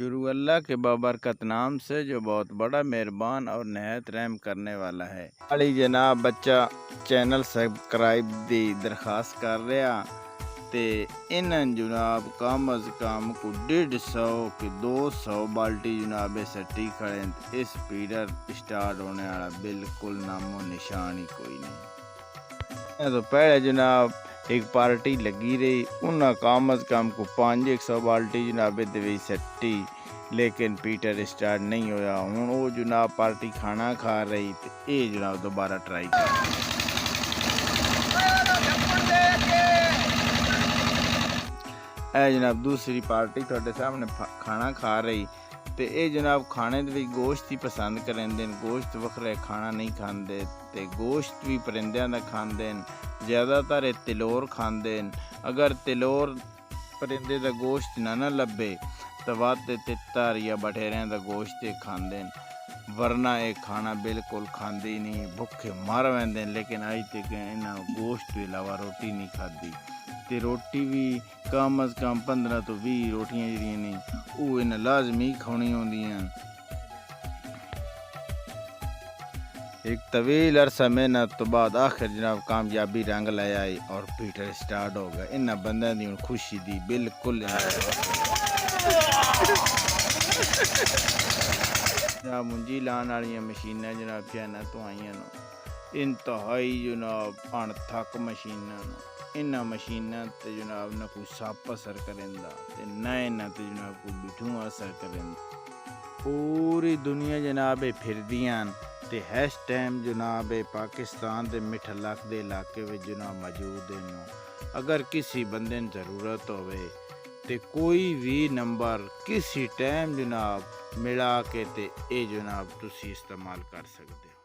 शुरू अल्लाह के बाबरकत नाम से जो बहुत बड़ा मेहरबान और नहायत रहम करने वाला है। अली जनाब बच्चा चैनल सब्सक्राइब दी दरखास्त कर रहा ते इन जनाब कम अज कम को 150 कि 200 बाल्टी जनाब सट्टी खड़े। इस पीडर स्टार्ट होने वाला बिल्कुल नामो निशान ही कोई नहीं। तो पहले जनाब एक पार्टी लगी रही, उन्हें कम अज कम को 500 बाल्टी जनाब दे सट्टी, लेकिन पीटर स्टार्ट नहीं होया। हूँ वो जनाब पार्टी खाना खा रही तो ये जनाब दोबारा ट्राई कर जनाब दूसरी पार्टी थोड़े सामने खाना खा रही तो ये जनाब खाने भी गोश्त ही पसंद करेंगे। गोश्त वखरे खाना नहीं खाते तो गोश्त भी परिंदों का खाते, ज़्यादातर ये तिलोर खाते। अगर तिलोर परिंदे का गोश्त ना लभे तो वत तितर या बठेरिया का गोश्त खाते, वरना ये खाना बिल्कुल खाते नहीं, भुखे मर वेंदे। लेकिन अज तक इन्हों गोश्त के अलावा रोटी नहीं खाधी ते रोटी भी कम अज कम 15 तो 20 रोटियां जी ने वो इन्हें लाजमी खानी होंदियां। एक तवील अरसा मेहनत तो बाद आखिर जनाब कामयाबी रंग ले आई और पीटर स्टार्ट हो गया। इन्हें बंदे दी खुशी दी बिल्कुल जनाब मुंजी लाने वाली मशीनें जनाब चाइना तो आईया इंतहाई जनाब अणथक मशीना। इन्होंने मशीनों ते जनाब ना कोई सप असर करेंदा ते ना इन्हां ते जनाब कोई बिठू असर करेंदा। पूरी दुनिया जनाब फिरदियां ते हैश टाइम जनाब पाकिस्तान के मिठ लख के इलाके में जनाब मौजूद हैं। अगर किसी बंदे ने ज़रूरत होवे ते कोई भी नंबर किसी टाइम जनाब मिला के ते ए जनाब तुसी इस्तेमाल कर सकते हो।